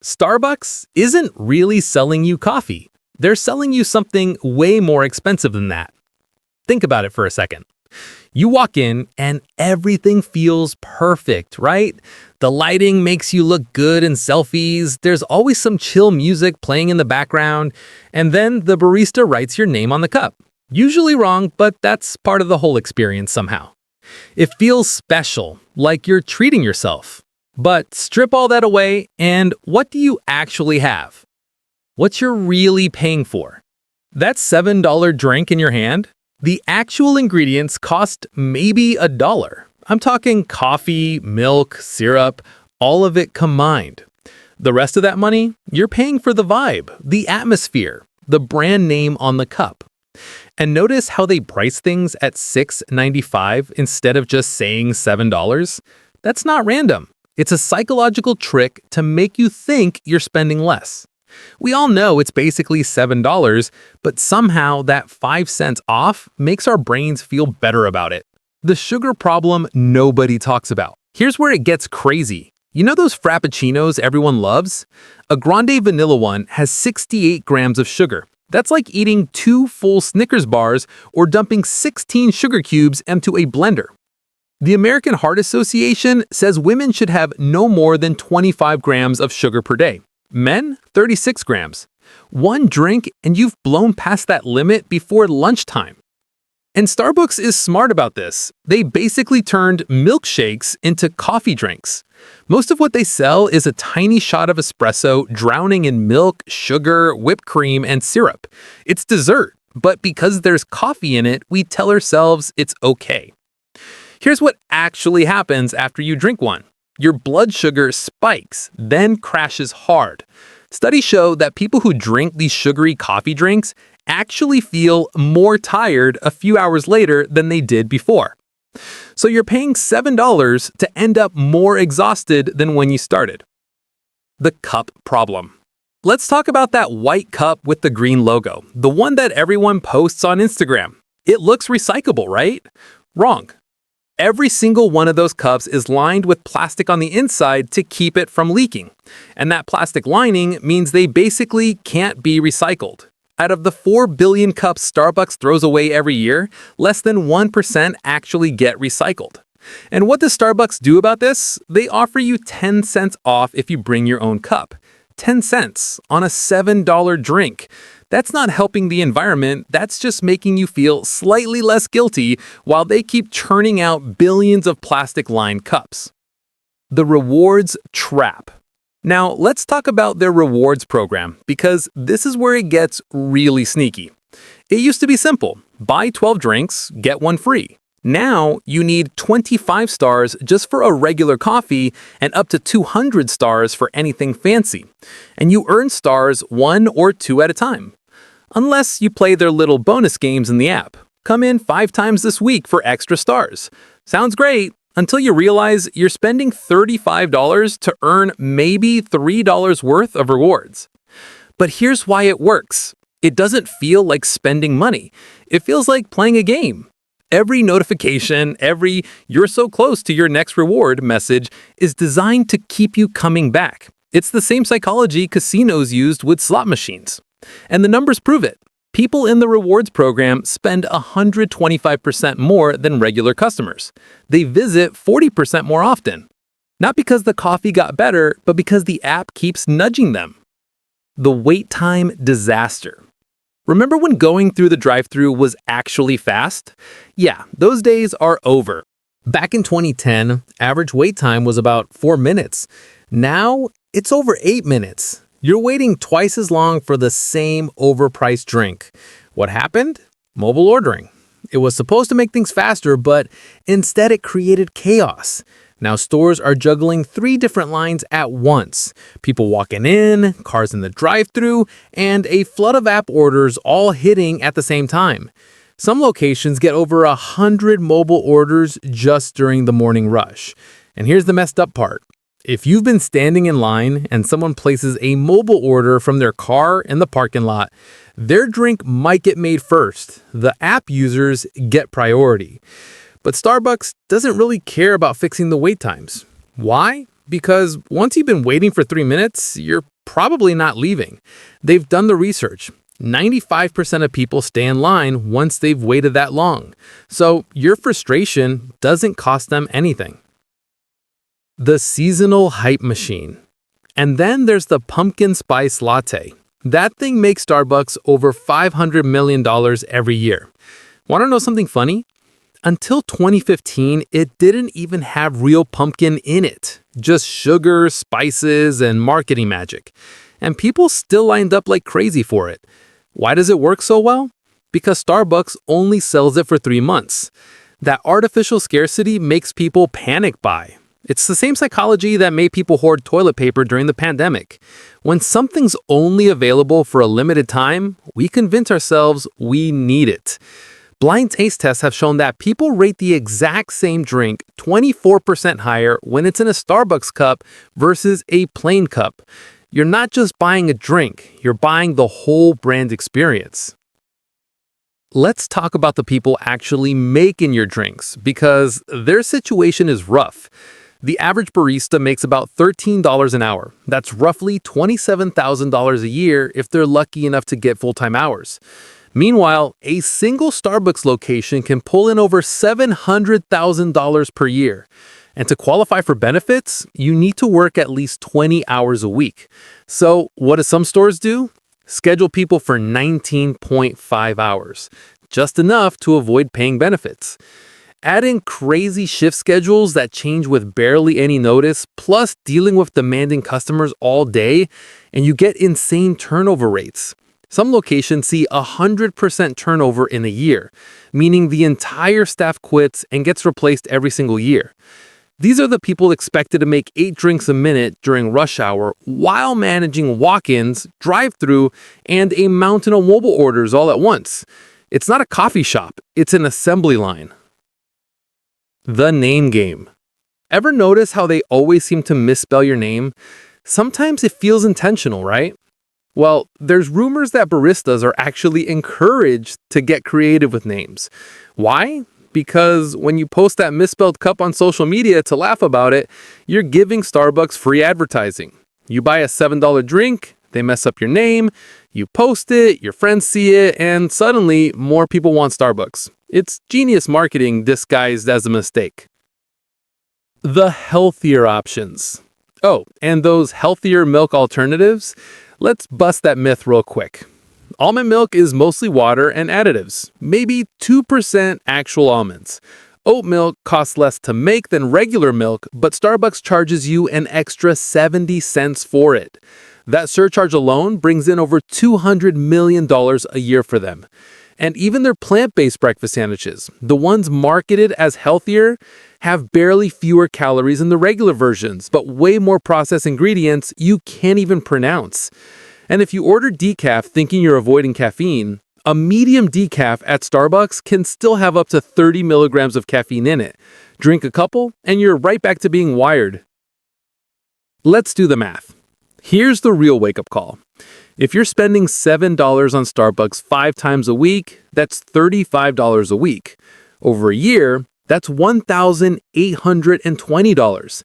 Starbucks isn't really selling you coffee. They're selling you something way more expensive than that. Think about it for a second. You walk in and everything feels perfect, right? The lighting makes you look good in selfies, there's always some chill music playing in the background, and then the barista writes your name on the cup. Usually wrong, but that's part of the whole experience somehow. It feels special, like you're treating yourself. But strip all that away, and what do you actually have? What you're really paying for? That $7 drink in your hand? The actual ingredients cost maybe $1. I'm talking coffee, milk, syrup, all of it combined. The rest of that money, you're paying for the vibe, the atmosphere, the brand name on the cup. And notice how they price things at $6.95 instead of just saying $7? That's not random. It's a psychological trick to make you think you're spending less. We all know it's basically $7, but somehow that 5 cents off makes our brains feel better about it. The sugar problem nobody talks about. Here's where it gets crazy. You know those frappuccinos everyone loves? A grande vanilla one has 68 grams of sugar. That's like eating 2 full Snickers bars or dumping 16 sugar cubes into a blender. The American Heart Association says women should have no more than 25 grams of sugar per day. Men, 36 grams. One drink and you've blown past that limit before lunchtime. And Starbucks is smart about this. They basically turned milkshakes into coffee drinks. Most of what they sell is a tiny shot of espresso drowning in milk, sugar, whipped cream, and syrup. It's dessert, but because there's coffee in it, we tell ourselves it's okay. Here's what actually happens after you drink one. Your blood sugar spikes, then crashes hard. Studies show that people who drink these sugary coffee drinks actually feel more tired a few hours later than they did before. So you're paying $7 to end up more exhausted than when you started. The cup problem. Let's talk about that white cup with the green logo, the one that everyone posts on Instagram. It looks recyclable, right? Wrong. Every single one of those cups is lined with plastic on the inside to keep it from leaking. And that plastic lining means they basically can't be recycled. Out of the 4 billion cups Starbucks throws away every year, less than 1% actually get recycled. And what does Starbucks do about this? They offer you 10 cents off if you bring your own cup. 10 cents on a $7 drink. That's not helping the environment, that's just making you feel slightly less guilty while they keep churning out billions of plastic-lined cups. The rewards trap. Now, let's talk about their rewards program, because this is where it gets really sneaky. It used to be simple. Buy 12 drinks, get one free. Now, you need 25 stars just for a regular coffee and up to 200 stars for anything fancy. And you earn stars 1 or 2 at a time. Unless you play their little bonus games in the app. Come in 5 times this week for extra stars. Sounds great, until you realize you're spending $35 to earn maybe $3 worth of rewards. But here's why it works. It doesn't feel like spending money. It feels like playing a game. Every notification, every "you're so close to your next reward" message is designed to keep you coming back. It's the same psychology casinos used with slot machines. And the numbers prove it. People in the rewards program spend 125% more than regular customers. They visit 40% more often. Not because the coffee got better, but because the app keeps nudging them. The wait time disaster. Remember when going through the drive-thru was actually fast? Yeah, those days are over. Back in 2010, average wait time was about 4 minutes. Now, it's over 8 minutes. You're waiting twice as long for the same overpriced drink. What happened? Mobile ordering. It was supposed to make things faster, but instead it created chaos. Now stores are juggling 3 different lines at once. People walking in, cars in the drive-thru, and a flood of app orders all hitting at the same time. Some locations get over 100 mobile orders just during the morning rush. And here's the messed up part. If you've been standing in line and someone places a mobile order from their car in the parking lot, their drink might get made first. The app users get priority. But Starbucks doesn't really care about fixing the wait times. Why? Because once you've been waiting for 3 minutes, you're probably not leaving. They've done the research. 95% of people stay in line once they've waited that long. So your frustration doesn't cost them anything. The seasonal hype machine. And then there's the pumpkin spice latte. That thing makes Starbucks over $500 million every year. Want to know something funny? Until 2015, it didn't even have real pumpkin in it, just sugar, spices, and marketing magic. And people still lined up like crazy for it. Why does it work so well? Because Starbucks only sells it for 3 months. That artificial scarcity makes people panic buy. It's the same psychology that made people hoard toilet paper during the pandemic. When something's only available for a limited time, we convince ourselves we need it. Blind taste tests have shown that people rate the exact same drink 24% higher when it's in a Starbucks cup versus a plain cup. You're not just buying a drink, you're buying the whole brand experience. Let's talk about the people actually making your drinks, because their situation is rough. The average barista makes about $13 an hour. That's roughly $27,000 a year if they're lucky enough to get full-time hours. Meanwhile, a single Starbucks location can pull in over $700,000 per year. And to qualify for benefits, you need to work at least 20 hours a week. So what do some stores do? Schedule people for 19.5 hours, just enough to avoid paying benefits. Add in crazy shift schedules that change with barely any notice, plus dealing with demanding customers all day, and you get insane turnover rates. Some locations see 100% turnover in a year, meaning the entire staff quits and gets replaced every single year. These are the people expected to make 8 drinks a minute during rush hour while managing walk-ins, drive-through, and a mountain of mobile orders all at once. It's not a coffee shop, it's an assembly line. The name game. Ever notice how they always seem to misspell your name? Sometimes it feels intentional, right? Well, there's rumors that baristas are actually encouraged to get creative with names. Why? Because when you post that misspelled cup on social media to laugh about it, you're giving Starbucks free advertising. You buy a $7 drink, they mess up your name, you post it, your friends see it, and suddenly more people want Starbucks. It's genius marketing disguised as a mistake. The healthier options. Oh, and those healthier milk alternatives? Let's bust that myth real quick. Almond milk is mostly water and additives, maybe 2% actual almonds. Oat milk costs less to make than regular milk, but Starbucks charges you an extra 70 cents for it. That surcharge alone brings in over $200 million a year for them. And even their plant-based breakfast sandwiches, the ones marketed as healthier, have barely fewer calories than the regular versions, but way more processed ingredients you can't even pronounce. And if you order decaf thinking you're avoiding caffeine, a medium decaf at Starbucks can still have up to 30 milligrams of caffeine in it. Drink a couple, and you're right back to being wired. Let's do the math. Here's the real wake-up call. If you're spending $7 on Starbucks 5 times a week, that's $35 a week. Over a year, that's $1,820.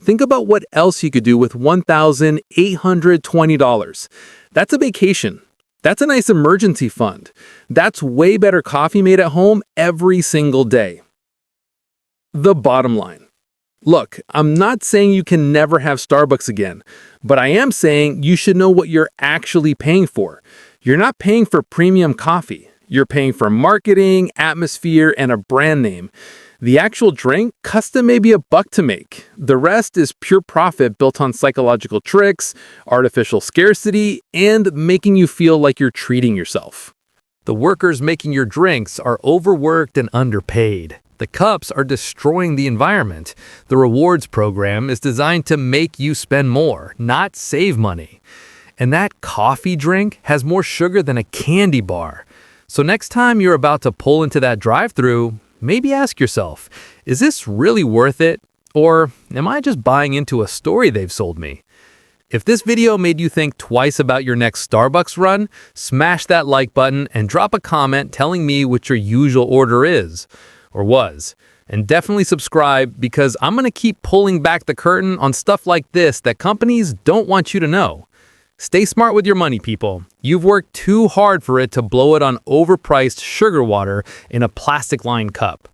Think about what else you could do with $1,820. That's a vacation. That's a nice emergency fund. That's way better coffee made at home every single day. The bottom line. Look, I'm not saying you can never have Starbucks again, but I am saying you should know what you're actually paying for. You're not paying for premium coffee. You're paying for marketing, atmosphere, and a brand name. The actual drink, custom may be $1 to make. The rest is pure profit built on psychological tricks, artificial scarcity, and making you feel like you're treating yourself. The workers making your drinks are overworked and underpaid. The cups are destroying the environment. The rewards program is designed to make you spend more, not save money. And that coffee drink has more sugar than a candy bar. So next time you're about to pull into that drive-thru, maybe ask yourself, is this really worth it? Or am I just buying into a story they've sold me? If this video made you think twice about your next Starbucks run, smash that like button and drop a comment telling me what your usual order is, or was. And definitely subscribe because I'm going to keep pulling back the curtain on stuff like this that companies don't want you to know. Stay smart with your money, people. You've worked too hard for it to blow it on overpriced sugar water in a plastic-lined cup.